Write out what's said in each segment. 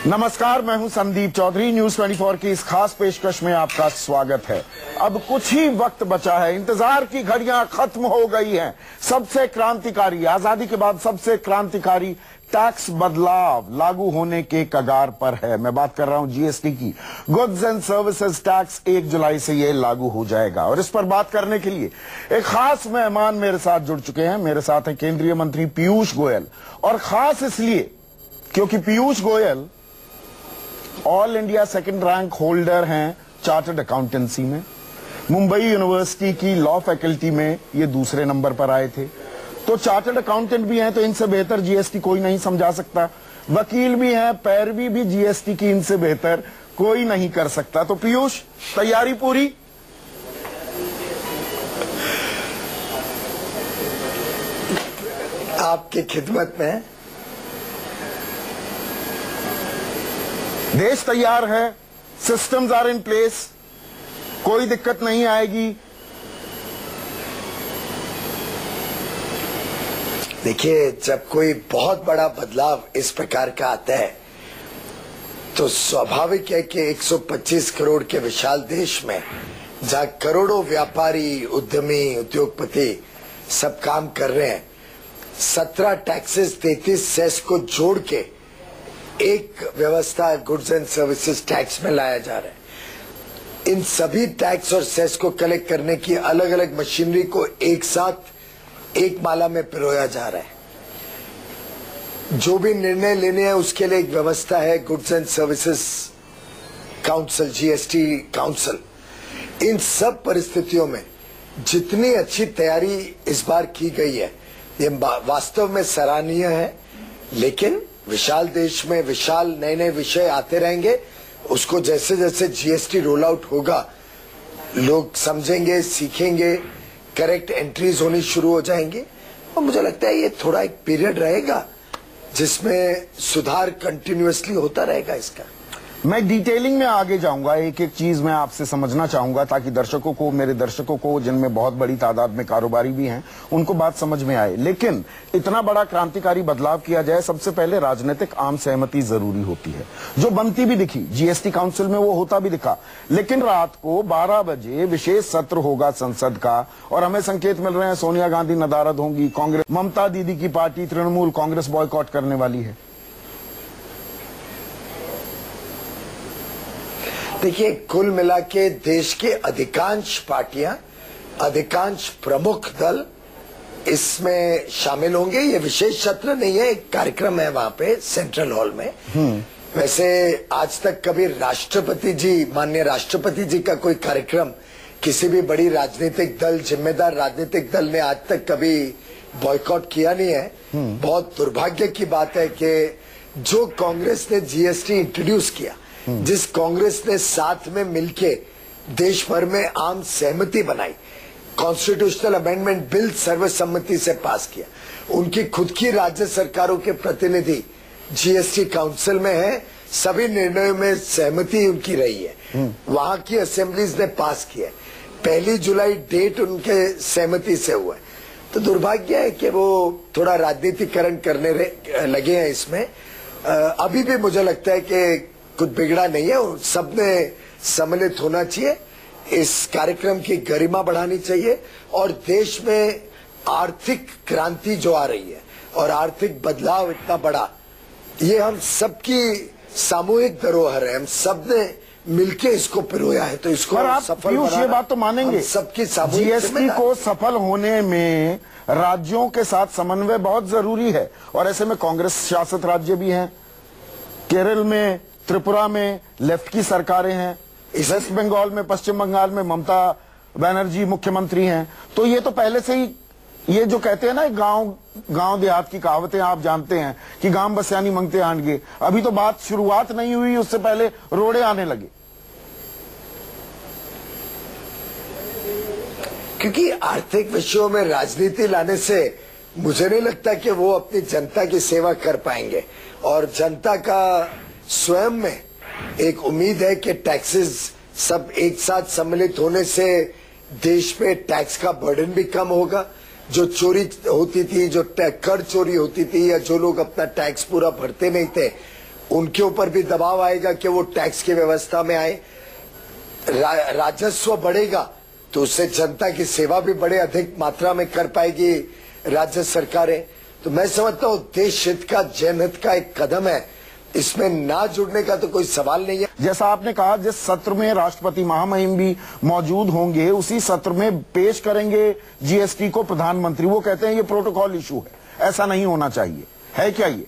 नमस्कार, मैं हूं संदीप चौधरी। न्यूज 24 की इस खास पेशकश में आपका स्वागत है। अब कुछ ही वक्त बचा है, इंतजार की घड़ियां खत्म हो गई हैं। सबसे क्रांतिकारी, आजादी के बाद सबसे क्रांतिकारी टैक्स बदलाव लागू होने के कगार पर है। मैं बात कर रहा हूं जीएसटी की। गुड्स एंड सर्विसेज टैक्स 1 जुलाई से ये लागू हो जाएगा और इस पर बात करने के लिए एक खास मेहमान मेरे साथ जुड़ चुके हैं। मेरे साथ हैं केंद्रीय मंत्री पीयूष गोयल, और खास इसलिए क्योंकि Piyush Goyal all India second rank holder हैं चार्टर्ड अकाउंटेंसी में। मुंबई यूनिवर्सिटी की लॉ फैकल्टी में ये दूसरे नंबर पर आए थे। तो चार्टर्ड अकाउंटेंट भी हैं, तो इनसे बेहतर जीएसटी कोई नहीं समझा सकता। वकील भी हैं, पैरवी भी जीएसटी की इनसे बेहतर कोई नहीं कर सकता। तो पीयूष, तैयारी पूरी? आपकी खिदमत में। देश तैयार है, सिस्टम्स आर इन प्लेस, कोई दिक्कत नहीं आएगी। देखिए, जब कोई बहुत बड़ा बदलाव इस प्रकार का आता है तो स्वाभाविक है कि 125 करोड़ के विशाल देश में, जहां करोड़ों व्यापारी, उद्यमी, उद्योगपति सब काम कर रहे हैं, 17 टैक्सेस, 33 सेस को जोड़ के एक व्यवस्था गुड्स एंड सर्विसेज टैक्स में लाया जा रहा है। इन सभी टैक्स और सेस को कलेक्ट करने की अलग अलग मशीनरी को एक साथ एक माला में पिरोया जा रहा है। जो भी निर्णय लेने हैं उसके लिए एक व्यवस्था है, goods and services council, GST council. इन सब परिस्थितियों में जितनी अच्छी तैयारी इस बार की गई है, ये वास्तव में सराहनीय है। लेकिन विशाल देश में विशाल नए नए विषय आते रहेंगे। उसको जैसे जैसे जीएसटी रोल आउट होगा, लोग समझेंगे, सीखेंगे, करेक्ट एंट्रीज होनी शुरू हो जाएंगी। और मुझे लगता है ये थोड़ा एक पीरियड रहेगा जिसमें सुधार कंटिन्यूअसली होता रहेगा। इसका मैं डिटेलिंग में आगे जाऊंगा, एक एक चीज मैं आपसे समझना चाहूंगा ताकि दर्शकों को, मेरे दर्शकों को, जिनमें बहुत बड़ी तादाद में कारोबारी भी हैं, उनको बात समझ में आए। लेकिन इतना बड़ा क्रांतिकारी बदलाव किया जाए, सबसे पहले राजनीतिक आम सहमति जरूरी होती है, जो बनती भी दिखी जीएसटी काउंसिल में, वो होता भी दिखा। लेकिन रात को 12 बजे विशेष सत्र होगा संसद का, और हमें संकेत मिल रहे हैं सोनिया गांधी नदारद होंगी, कांग्रेस, ममता दीदी की पार्टी तृणमूल कांग्रेस बॉयकॉट करने वाली है। देखिए, कुल मिला के देश के अधिकांश पार्टियां, अधिकांश प्रमुख दल इसमें शामिल होंगे। ये विशेष सत्र नहीं है, एक कार्यक्रम है वहां पे सेंट्रल हॉल में। वैसे आज तक कभी राष्ट्रपति जी, माननीय राष्ट्रपति जी का कोई कार्यक्रम किसी भी बड़ी राजनीतिक दल, जिम्मेदार राजनीतिक दल ने आज तक कभी बॉयकॉट किया नहीं है। बहुत दुर्भाग्य की बात है कि जो कांग्रेस ने जीएसटी इंट्रोड्यूस किया, जिस कांग्रेस ने साथ में मिलके देश भर में आम सहमति बनाई, कॉन्स्टिट्यूशनल अमेंडमेंट बिल सर्वसम्मति से पास किया, उनकी खुद की राज्य सरकारों के प्रतिनिधि जीएसटी काउंसिल में है, सभी निर्णयों में सहमति उनकी रही है, वहां की असेंबलीज ने पास किया। 1 जुलाई डेट उनके सहमति से हुआ है। तो दुर्भाग्य है कि वो थोड़ा राजनीतिकरण करने लगे हैं इसमें। अभी भी मुझे लगता है कि कुछ बिगड़ा नहीं है, सबने सम्मिलित होना चाहिए, इस कार्यक्रम की गरिमा बढ़ानी चाहिए, और देश में आर्थिक क्रांति जो आ रही है और आर्थिक बदलाव इतना बड़ा, ये हम सबकी सामूहिक धरोहर है, हम सबने मिलके इसको पिरोया है। तो इसको सफल बनाना, ये बात तो मानेंगे, सबकी सामूहिक जीएसटी को सफल होने में राज्यों के साथ समन्वय बहुत जरूरी है। और ऐसे में कांग्रेस शासित राज्य भी हैं, केरल में, त्रिपुरा में लेफ्ट की सरकारें हैं, वेस्ट बंगाल में, पश्चिम बंगाल में ममता बनर्जी मुख्यमंत्री हैं। तो ये तो पहले से ही, ये जो कहते हैं ना गांव देहात की कहावतें आप जानते हैं कि गांव बस्यानी मंगते आंडगे, अभी तो बात शुरुआत नहीं हुई, उससे पहले रोड़े आने लगे। क्योंकि आर्थिक विषयों में राजनीति लाने से मुझे नहीं लगता कि वो अपनी जनता की सेवा कर पाएंगे। और जनता का स्वयं में एक उम्मीद है कि टैक्सेस सब एक साथ सम्मिलित होने से देश पे टैक्स का बर्डन भी कम होगा। जो चोरी होती थी, जो कर चोरी होती थी, या जो लोग अपना टैक्स पूरा भरते नहीं थे, उनके ऊपर भी दबाव आएगा कि वो टैक्स की व्यवस्था में आए। राजस्व बढ़ेगा तो उससे जनता की सेवा भी बड़े अधिक मात्रा में कर पाएगी राज्य सरकारें। तो मैं समझता हूँ देश हित का, जनहित का एक कदम है, इसमें ना जुड़ने का तो कोई सवाल नहीं है। जैसा आपने कहा, जिस सत्र में राष्ट्रपति महामहिम भी मौजूद होंगे उसी सत्र में पेश करेंगे जीएसटी को प्रधानमंत्री। वो कहते हैं ये प्रोटोकॉल इशू है, ऐसा नहीं होना चाहिए, है क्या ये?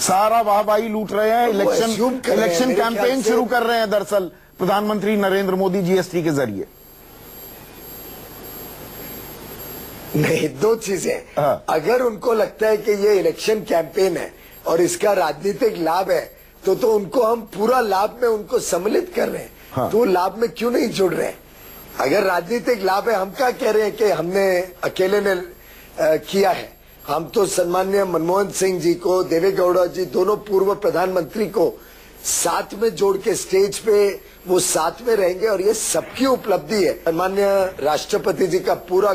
सारा वाहवाही लूट रहे हैं, इलेक्शन कैंपेन शुरू कर रहे हैं दरअसल प्रधानमंत्री नरेंद्र मोदी जीएसटी के जरिए। नहीं, दो चीजें। अगर उनको लगता है कि ये इलेक्शन कैंपेन है और इसका राजनीतिक लाभ है तो उनको हम पूरा लाभ में उनको सम्मिलित कर रहे हैं। तो लाभ में क्यों नहीं जुड़ रहे हैं? अगर राजनीतिक लाभ है, हम क्या कह रहे हैं कि हमने अकेले ने किया है। हम तो सम्माननीय मनमोहन सिंह जी को, देवे गौड़ा जी, दोनों पूर्व प्रधानमंत्री को साथ में जोड़ के स्टेज पे वो साथ में रहेंगे और ये सबकी उपलब्धि है। सम्माननीय राष्ट्रपति जी का पूरा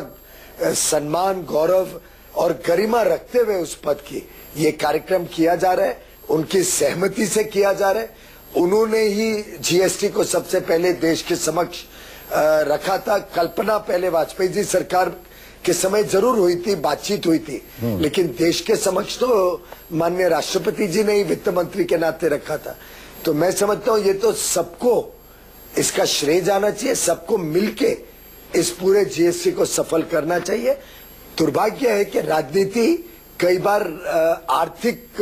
सम्मान, गौरव और गरिमा रखते हुए उस पद की ये कार्यक्रम किया जा रहा है, उनकी सहमति से किया जा रहा है। उन्होंने ही जीएसटी को सबसे पहले देश के समक्ष रखा था। कल्पना पहले वाजपेयी जी सरकार के समय जरूर हुई थी, बातचीत हुई थी, लेकिन देश के समक्ष तो माननीय राष्ट्रपति जी ने ही वित्त मंत्री के नाते रखा था। तो मैं समझता हूँ ये तो सबको इसका श्रेय जाना चाहिए, सबको मिलके इस पूरे जीएसटी को सफल करना चाहिए। दुर्भाग्य है कि राजनीति कई बार आर्थिक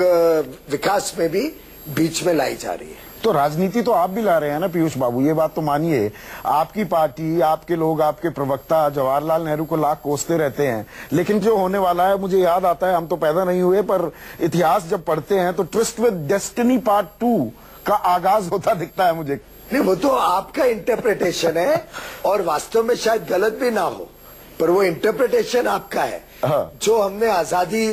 विकास में भी बीच में लाई जा रही है। तो राजनीति तो आप भी ला रहे हैं ना पीयूष बाबू, ये बात तो मानिए। आपकी पार्टी, आपके लोग, आपके प्रवक्ता जवाहरलाल नेहरू को लाख कोसते रहते हैं, लेकिन जो होने वाला है, मुझे याद आता है, हम तो पैदा नहीं हुए पर इतिहास जब पढ़ते हैं तो ट्विस्ट विद डेस्टिनी पार्ट 2 का आगाज होता दिखता है मुझे। नहीं, वो तो आपका इंटरप्रिटेशन है और वास्तव में शायद गलत भी ना हो, पर वो इंटरप्रिटेशन आपका है। जो हमने आजादी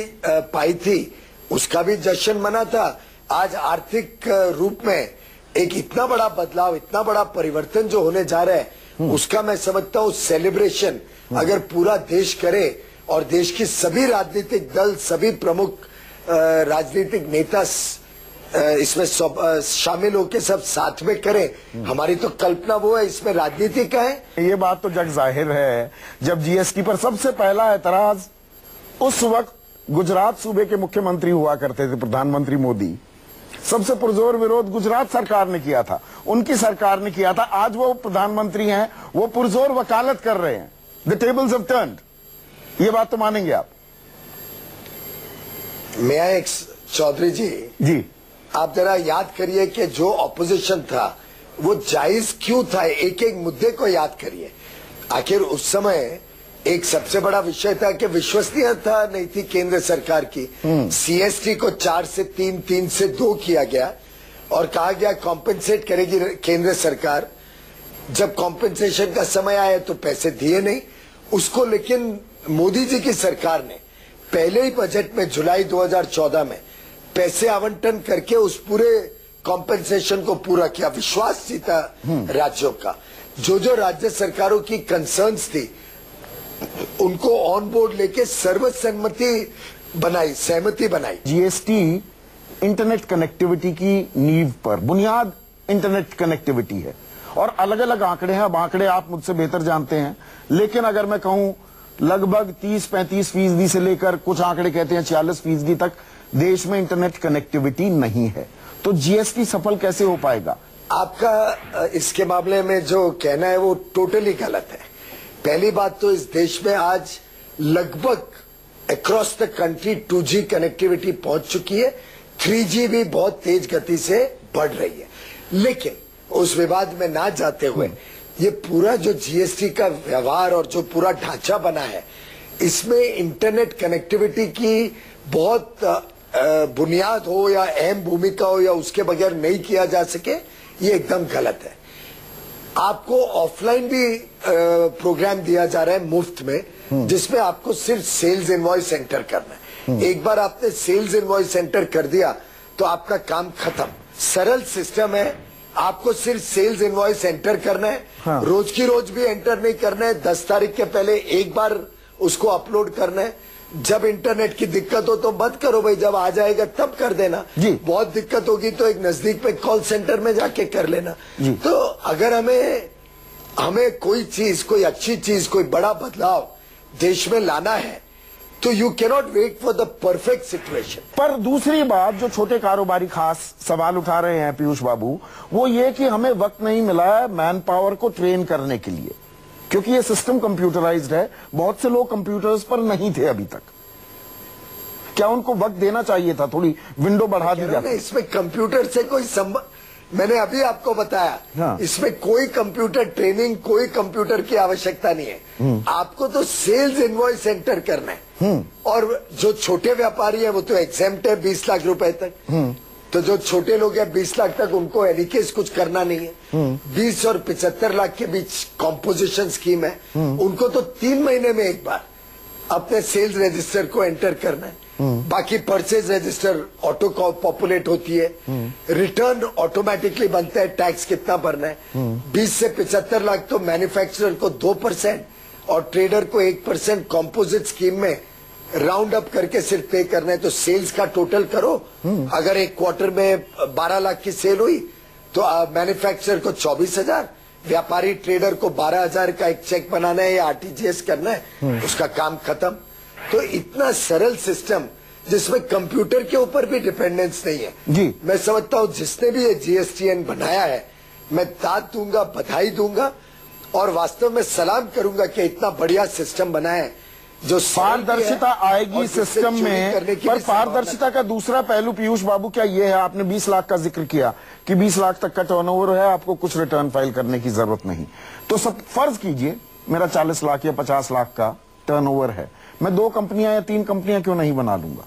पाई थी उसका भी जश्न मना था। आज आर्थिक रूप में एक इतना बड़ा बदलाव, इतना बड़ा परिवर्तन जो होने जा रहा है, उसका मैं समझता हूँ सेलिब्रेशन अगर पूरा देश करे और देश की सभी राजनीतिक दल, सभी प्रमुख राजनीतिक नेता इसमें शामिल होकर सब साथ में करें। हमारी तो कल्पना वो है, इसमें राजनीति का है। ये बात तो जग जाहिर है। जब जीएसटी पर सबसे पहला एतराज उस वक्त गुजरात सूबे के मुख्यमंत्री हुआ करते थे प्रधानमंत्री मोदी, सबसे पुरजोर विरोध गुजरात सरकार ने किया था, उनकी सरकार ने किया था। आज वो प्रधानमंत्री हैं, वो पुरजोर वकालत कर रहे हैं। द टेबल्स हैव टर्न्ड, ये बात तो मानेंगे आप? मैं एक चौधरी जी, आप जरा याद करिए कि जो ऑपोजिशन था वो जायज क्यों था, एक एक मुद्दे को याद करिए। आखिर उस समय एक सबसे बड़ा विषय था कि विश्वसनीयता नहीं थी केंद्र सरकार की। सीएसटी को 4 से 3, 3 से 2 किया गया और कहा गया कॉम्पेंसेट करेगी केंद्र सरकार। जब कॉम्पेंसेशन का समय आया तो पैसे दिए नहीं उसको, लेकिन मोदी जी की सरकार ने पहले ही बजट में जुलाई 2014 में पैसे आवंटन करके उस पूरे कॉम्पेंसेशन को पूरा किया। विश्वास जीता राज्यों का। जो राज्य सरकारों की कंसर्न्स थी उनको ऑन बोर्ड लेके सर्वसम्मति बनाई, सहमति बनाई। जीएसटी इंटरनेट कनेक्टिविटी की नींव पर, बुनियाद इंटरनेट कनेक्टिविटी है और अलग अलग आंकड़े हैं। अब आंकड़े आप मुझसे बेहतर जानते हैं, लेकिन अगर मैं कहूं लगभग 30-35% से लेकर कुछ आंकड़े कहते हैं 40% तक देश में इंटरनेट कनेक्टिविटी नहीं है। तो जीएसटी सफल कैसे हो पाएगा? आपका इसके मामले में जो कहना है वो टोटली गलत है। पहली बात तो इस देश में आज लगभग across the country 2G connectivity पहुंच चुकी है, 3G भी बहुत तेज गति से बढ़ रही है। लेकिन उस विवाद में ना जाते हुए ये पूरा जो जीएसटी का व्यवहार और जो पूरा ढांचा बना है, इसमें इंटरनेट कनेक्टिविटी की बहुत बुनियाद हो या अहम भूमिका हो या उसके बगैर नहीं किया जा सके, ये एकदम गलत है। आपको ऑफलाइन भी प्रोग्राम दिया जा रहा है मुफ्त में, जिसमें आपको सिर्फ सेल्स इनवॉइस एंटर करना है। एक बार आपने सेल्स इनवॉइस एंटर कर दिया तो आपका काम खत्म। सरल सिस्टम है, आपको सिर्फ सेल्स इनवॉइस एंटर करना है। रोज की रोज भी एंटर नहीं करना है, 10 तारीख के पहले एक बार उसको अपलोड करना है। जब इंटरनेट की दिक्कत हो तो मत करो भाई, जब आ जाएगा तब कर देना जी। बहुत दिक्कत होगी तो एक नजदीक पे कॉल सेंटर में जाके कर लेना जी। तो अगर हमें कोई चीज, कोई अच्छी चीज, कोई बड़ा बदलाव देश में लाना है तो you cannot wait for the perfect situation. पर दूसरी बात जो छोटे कारोबारी खास सवाल उठा रहे हैं पीयूष बाबू, वो ये कि हमें वक्त नहीं मिला है मैन पावर को ट्रेन करने के लिए, क्योंकि ये सिस्टम कंप्यूटराइज्ड है। बहुत से लोग कंप्यूटर्स पर नहीं थे अभी तक। क्या उनको वक्त देना चाहिए था, थोड़ी विंडो बढ़ा दी जाती? इसमें कंप्यूटर से कोई संबंध, मैंने अभी आपको बताया हाँ। इसमें कोई कंप्यूटर ट्रेनिंग, कोई कंप्यूटर की आवश्यकता नहीं है। आपको तो सेल्स इनवॉइस एंटर करना है और जो छोटे व्यापारी है वो तो एग्जेम्प्ट है 20 लाख रुपए तक। तो जो छोटे लोग हैं 20 लाख तक, उनको एलिकेस कुछ करना नहीं है। 20 और 75 लाख के बीच कॉम्पोजिशन स्कीम है, उनको तो 3 महीने में एक बार अपने सेल्स रजिस्टर को एंटर करना है। बाकी परचेज रजिस्टर ऑटो पॉपुलेट होती है, रिटर्न ऑटोमेटिकली बनता है, टैक्स कितना भरना है। 20 से 75 लाख तो मैन्युफैक्चरर को 2% और ट्रेडर को 1% कॉम्पोजिट स्कीम में राउंड अप करके सिर्फ पे करना है। तो सेल्स का टोटल करो, अगर एक क्वार्टर में 12 लाख की सेल हुई तो मैन्युफैक्चरर को 24,000, व्यापारी ट्रेडर को 12,000 का एक चेक बनाना है या आरटीजीएस करना है, उसका काम खत्म। तो इतना सरल सिस्टम जिसमें कंप्यूटर के ऊपर भी डिपेंडेंस नहीं है जी। मैं समझता हूं जिसने भी ये जीएसटीएन बनाया है, मैं दाद दूंगा, बधाई दूंगा और वास्तव में सलाम करूंगा कि इतना बढ़िया सिस्टम बनाया है जो पारदर्शिता आएगी सिस्टम में। पर पारदर्शिता का दूसरा पहलू पीयूष बाबू क्या ये है, आपने 20 लाख का जिक्र किया कि 20 लाख तक का टर्नओवर है, आपको कुछ रिटर्न फाइल करने की जरूरत नहीं। तो सब फर्ज कीजिए मेरा 40 लाख या 50 लाख का टर्नओवर है, मैं 2 कंपनियां या 3 कंपनियां क्यों नहीं बना लूंगा?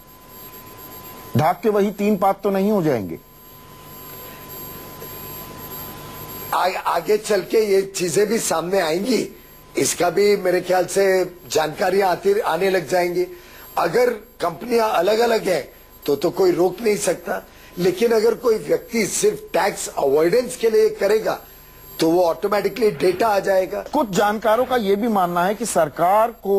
ढाक के वही 3 पात तो नहीं हो जाएंगे? आगे चल के ये चीजें भी सामने आएंगी, इसका भी मेरे ख्याल से जानकारियां आने लग जाएंगी। अगर कंपनियां अलग अलग हैं तो कोई रोक नहीं सकता, लेकिन अगर कोई व्यक्ति सिर्फ टैक्स अवॉइडेंस के लिए करेगा तो वो ऑटोमेटिकली डेटा आ जाएगा। कुछ जानकारों का यह भी मानना है कि सरकार को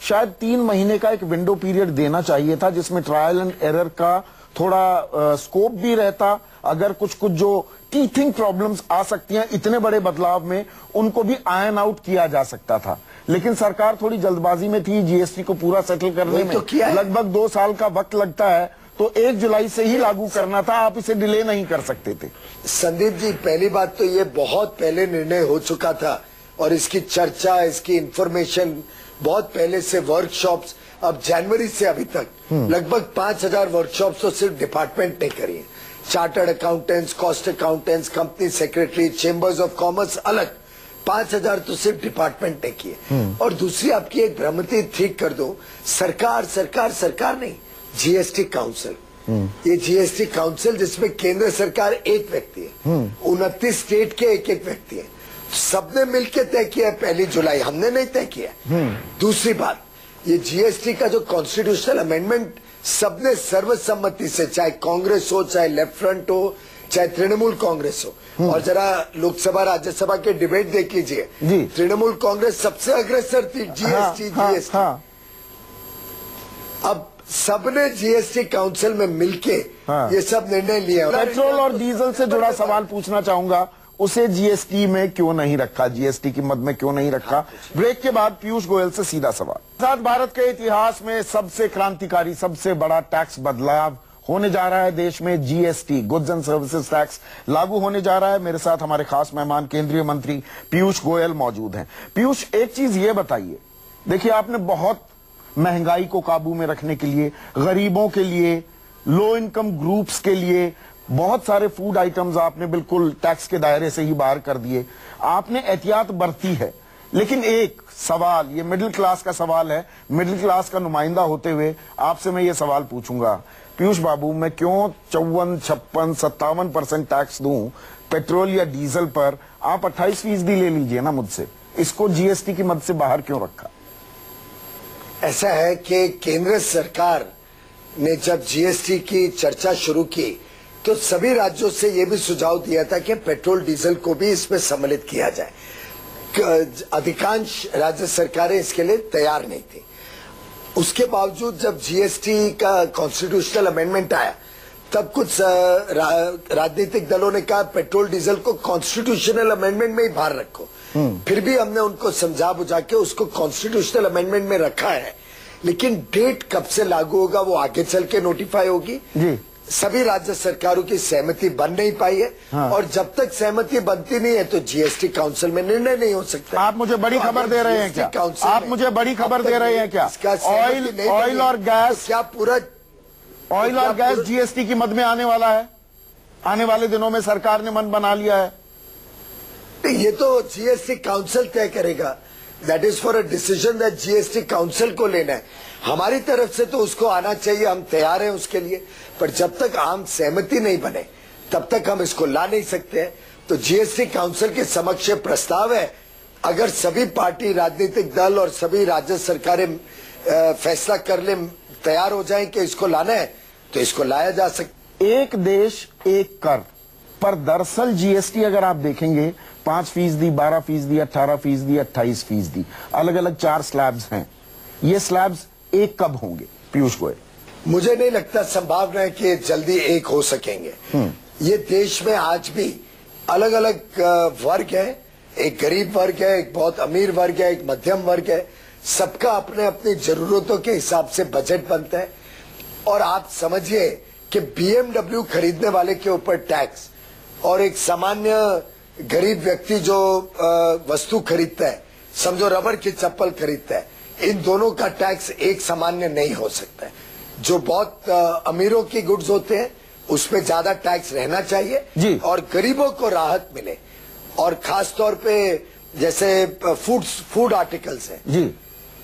शायद 3 महीने का एक विंडो पीरियड देना चाहिए था जिसमें ट्रायल एंड एरर का थोड़ा स्कोप भी रहता। अगर कुछ जो टीथिंग प्रॉब्लम्स आ सकती हैं इतने बड़े बदलाव में, उनको भी आयन आउट किया जा सकता था। लेकिन सरकार थोड़ी जल्दबाजी में थी, जीएसटी को पूरा सेटल करने में लगभग 2 साल का वक्त लगता है, तो 1 जुलाई से ही लागू करना था, आप इसे डिले नहीं कर सकते थे। संदीप जी, पहली बात तो ये बहुत पहले निर्णय हो चुका था और इसकी चर्चा, इसकी इंफॉर्मेशन बहुत पहले से, वर्कशॉप्स, अब जनवरी से अभी तक लगभग 5,000 वर्कशॉप्स तो सिर्फ डिपार्टमेंट ने करी है। Chartered accountants, cost accountants, company secretary, chambers of commerce अलग 5,000 तो सिर्फ डिपार्टमेंट ने किए। और दूसरी आपकी एक भ्रमिति ठीक कर दो, सरकार नहीं, जीएसटी काउंसिल। ये जीएसटी काउंसिल जिसमें केंद्र सरकार एक व्यक्ति है, 29 स्टेट के एक व्यक्ति है, सबने मिलकर तय किया है 1 जुलाई, हमने नहीं तय किया। दूसरी बात, ये जीएसटी का जो कॉन्स्टिट्यूशनल अमेंडमेंट सबने सर्वसम्मति से, चाहे कांग्रेस हो, चाहे लेफ्ट फ्रंट हो, चाहे तृणमूल कांग्रेस हो, और जरा लोकसभा राज्यसभा के डिबेट देख लीजिए, तृणमूल कांग्रेस सबसे अग्रसर थी जीएसटी। अब सबने जीएसटी काउंसिल में मिलके ये सब निर्णय लिया। पेट्रोल और डीजल से जुड़ा सवाल पूछना चाहूंगा, उसे जीएसटी में क्यों नहीं रखा, जीएसटी की मद में क्यों नहीं रखा? ब्रेक के बाद पीयूष गोयल से सीधा सवाल। साथ भारत के इतिहास में सबसे क्रांतिकारी, सबसे बड़ा टैक्स बदलाव होने जा रहा है देश में, GST, goods and services tax लागू होने जा रहा है। मेरे साथ हमारे खास मेहमान केंद्रीय मंत्री पीयूष गोयल मौजूद हैं। पीयूष, एक चीज ये बताइए, देखिए आपने बहुत महंगाई को काबू में रखने के लिए, गरीबों के लिए, लो इनकम ग्रुप्स के लिए बहुत सारे फूड आइटम्स आपने बिल्कुल टैक्स के दायरे से ही बाहर कर दिए, आपने एहतियात बरती है। लेकिन एक सवाल, ये मिडिल क्लास का सवाल है, मिडिल क्लास का नुमाइंदा होते हुए आपसे मैं ये सवाल पूछूंगा, पीयूष बाबू, मैं क्यों 54, 56, 57% टैक्स दूं पेट्रोल या डीजल पर? आप 28% ले लीजिए ना मुझसे, इसको जीएसटी की मद से बाहर क्यों रखा? ऐसा है कि केंद्र सरकार ने जब जीएसटी की चर्चा शुरू की तो सभी राज्यों से यह भी सुझाव दिया था कि पेट्रोल डीजल को भी इसमें सम्मिलित किया जाए। अधिकांश राज्य सरकारें इसके लिए तैयार नहीं थी। उसके बावजूद जब जीएसटी का कॉन्स्टिट्यूशनल अमेंडमेंट आया तब कुछ राजनीतिक दलों ने कहा पेट्रोल डीजल को कॉन्स्टिट्यूशनल अमेंडमेंट में ही बाहर रखो। फिर भी हमने उनको समझा बुझा के उसको कॉन्स्टिट्यूशनल अमेंडमेंट में रखा है, लेकिन डेट कब से लागू होगा वो आगे चल के नोटिफाई होगी जी। सभी राज्य सरकारों की सहमति बन नहीं पाई है। हाँ। और जब तक सहमति बनती नहीं है तो जीएसटी काउंसिल में निर्णय नहीं हो सकता। आप मुझे बड़ी खबर दे रहे हैं क्या? आप मुझे बड़ी खबर दे रहे हैं क्या? ऑयल और गैस, क्या पूरा ऑयल और गैस जीएसटी की मद में आने वाला है? आने वाले दिनों में सरकार ने मन बना लिया है। ये तो जीएसटी काउंसिल तय करेगा। That is for a decision that GST council को लेना है। हमारी तरफ से तो उसको आना चाहिए, हम तैयार हैं उसके लिए, पर जब तक आम सहमति नहीं बने तब तक हम इसको ला नहीं सकते हैं। तो जीएसटी काउंसिल के समक्ष प्रस्ताव है, अगर सभी पार्टी, राजनीतिक दल और सभी राज्य सरकारें फैसला कर ले, तैयार हो जाएं कि इसको लाना है तो इसको लाया जा सकता। एक देश एक कर, पर दरअसल जीएसटी अगर आप देखेंगे 5%, 12%, 18%, 28%, अलग अलग 4 स्लैब्स हैं। ये स्लैब्स एक कब होंगे पीयूष गोयल? मुझे नहीं लगता संभावना है कि जल्दी एक हो सकेंगे। ये देश में आज भी अलग अलग वर्ग है, एक गरीब वर्ग है, एक बहुत अमीर वर्ग है, एक मध्यम वर्ग है। सबका अपने अपनी जरूरतों के हिसाब से बजट बनता है। और आप समझिए कि बीएमडब्ल्यू खरीदने वाले के ऊपर टैक्स और एक सामान्य गरीब व्यक्ति जो वस्तु खरीदता है, समझो रबर की चप्पल खरीदता है, इन दोनों का टैक्स एक सामान्य नहीं हो सकता है। जो बहुत अमीरों की गुड्स होते हैं उसमें ज्यादा टैक्स रहना चाहिए जी। और गरीबों को राहत मिले। और खास तौर पे जैसे फूड आर्टिकल्स हैं जी,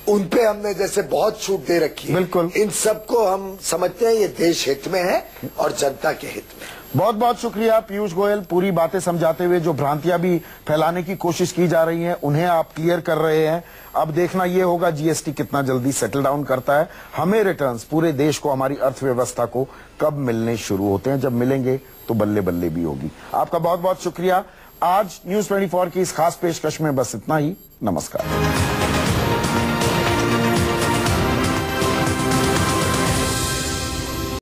उन पे हमने जैसे बहुत छूट दे रखी है। बिल्कुल, इन सबको हम समझते हैं ये देश हित में है और जनता के हित में। बहुत बहुत शुक्रिया पीयूष गोयल, पूरी बातें समझाते हुए। जो भ्रांतियां भी फैलाने की कोशिश की जा रही हैं उन्हें आप क्लियर कर रहे हैं। अब देखना ये होगा जीएसटी कितना जल्दी सेटल डाउन करता है। हमें रिटर्न्स, पूरे देश को, हमारी अर्थव्यवस्था को कब मिलने शुरू होते हैं। जब मिलेंगे तो बल्ले बल्ले भी होगी। आपका बहुत बहुत शुक्रिया। आज न्यूज 24 की इस खास पेशकश में बस इतना ही। नमस्कार।